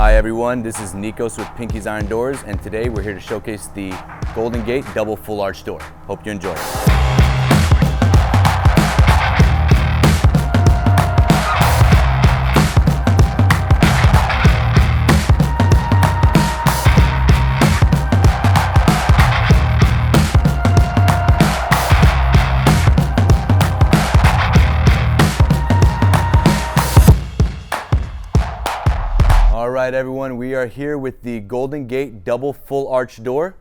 Hi everyone, this is Nikos with Pinky's Iron Doors, and today we're here to showcase the Golden Gate double full arch door. Hope you enjoy it. Alright everyone, we are here with the Golden Gate double full arch door.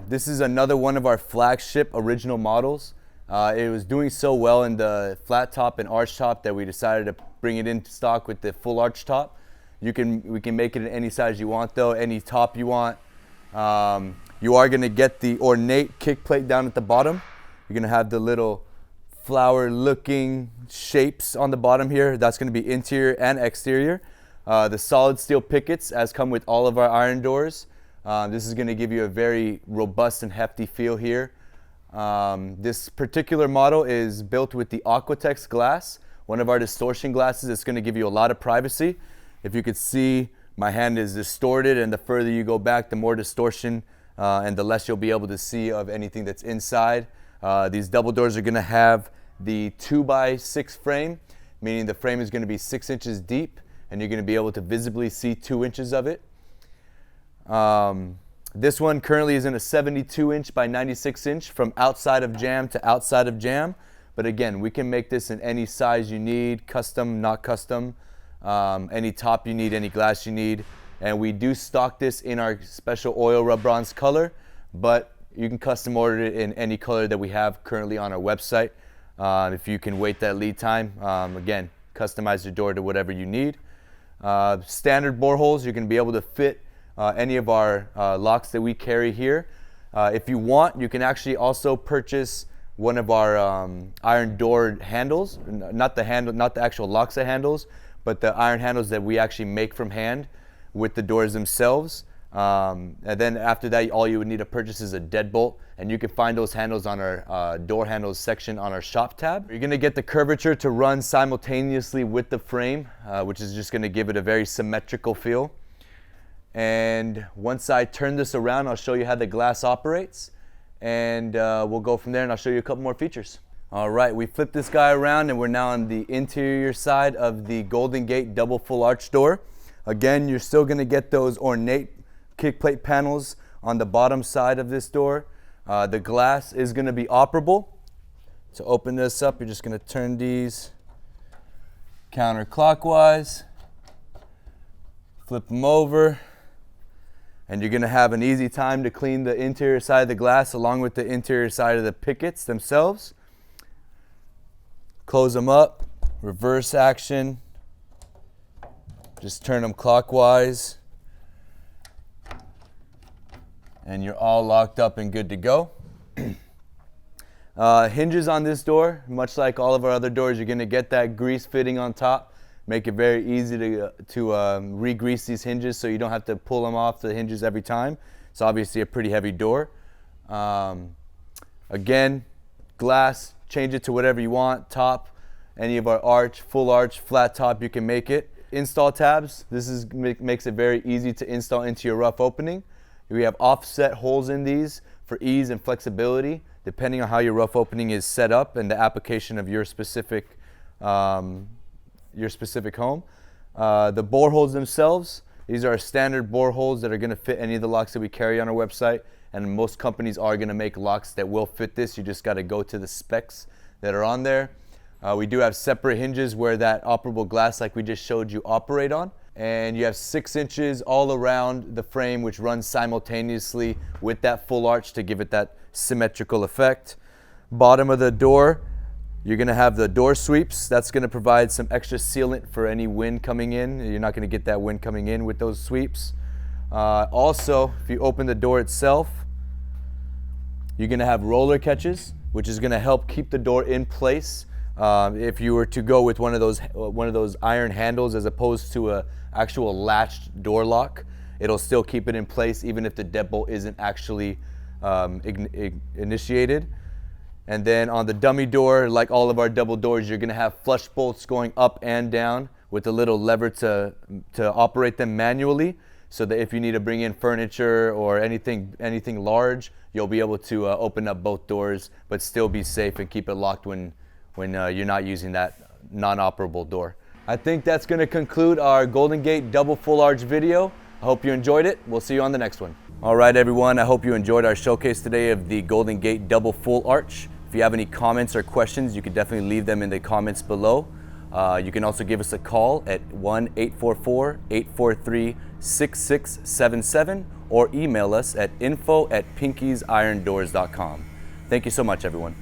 This is another one of our flagship original models. It was doing so well in the flat top and arch top that we decided to bring it into stock with the full arch top. We can make it in any size you want though, any top you want. You are going to get the ornate kick plate down at the bottom. You're going to have the little flower looking shapes on the bottom here. That's going to be interior and exterior. The solid steel pickets as come with all of our iron doors. This is going to give you a very robust and hefty feel here. This particular model is built with the Aquatex glass, one of our distortion glasses. It's going to give you a lot of privacy. If you could see, my hand is distorted, and the further you go back, the more distortion and the less you'll be able to see of anything that's inside. These double doors are going to have the 2x6 frame, meaning the frame is going to be 6 inches deep, and you're going to be able to visibly see 2 inches of it. This one currently is in a 72 inch by 96 inch from outside of jamb to outside of jamb. But again, we can make this in any size you need, custom, not custom, any top you need, any glass you need. And we do stock this in our special oil rub bronze color, but you can custom order it in any color that we have currently on our website. If you can wait that lead time, again, customize your door to whatever you need. Standard bore holes, you're going to be able to fit any of our locks that we carry here. If you want, you can actually also purchase one of our iron door handles, not the actual Loxa handles, but the iron handles that we actually make from hand with the doors themselves. And then after that, all you would need to purchase is a deadbolt, and you can find those handles on our door handles section on our shop tab. You're going to get the curvature to run simultaneously with the frame, which is just going to give it a very symmetrical feel. And once I turn this around, I'll show you how the glass operates, and we'll go from there, and I'll show you a couple more features. All right, we flipped this guy around, and we're now on the interior side of the Golden Gate double full arch door. Again, you're still going to get those ornate kick plate panels on the bottom side of this door. The glass is going to be operable. To open this up, you're just going to turn these counterclockwise, flip them over, and you're going to have an easy time to clean the interior side of the glass along with the interior side of the pickets themselves. Close them up, reverse action, just turn them clockwise, and you're all locked up and good to go. Hinges on this door, much like all of our other doors, you're going to get that grease fitting on top. Make it very easy to re-grease these hinges so you don't have to pull them off the hinges every time. It's obviously a pretty heavy door. Again, glass, change it to whatever you want. Top, any of our arch, full arch, flat top, you can make it. Install tabs, this makes it very easy to install into your rough opening. We have offset holes in these for ease and flexibility, depending on how your rough opening is set up and the application of your specific home. The bore holes themselves, these are standard bore holes that are going to fit any of the locks that we carry on our website, and most companies are going to make locks that will fit this. You just got to go to the specs that are on there. We do have separate hinges where that operable glass, like we just showed you, operate on. And you have 6 inches all around the frame, which runs simultaneously with that full arch to give it that symmetrical effect. Bottom of the door, you're going to have the door sweeps. That's going to provide some extra sealant for any wind coming in. You're not going to get that wind coming in with those sweeps. Also, if you open the door itself, you're going to have roller catches, which is going to help keep the door in place. If you were to go with one of those iron handles as opposed to a actual latched door lock, it'll still keep it in place even if the deadbolt isn't actually initiated. And then on the dummy door, like all of our double doors, you're going to have flush bolts going up and down, with a little lever to operate them manually, so that if you need to bring in furniture or anything large, you'll be able to open up both doors, but still be safe and keep it locked when you're not using that non-operable door. I think that's going to conclude our Golden Gate double full arch video. I hope you enjoyed it. We'll see you on the next one. All right, everyone. I hope you enjoyed our showcase today of the Golden Gate double full arch. If you have any comments or questions, you can definitely leave them in the comments below. You can also give us a call at 1-844-843-6677 or email us at info@pinkiesirondoors.com. Thank you so much, everyone.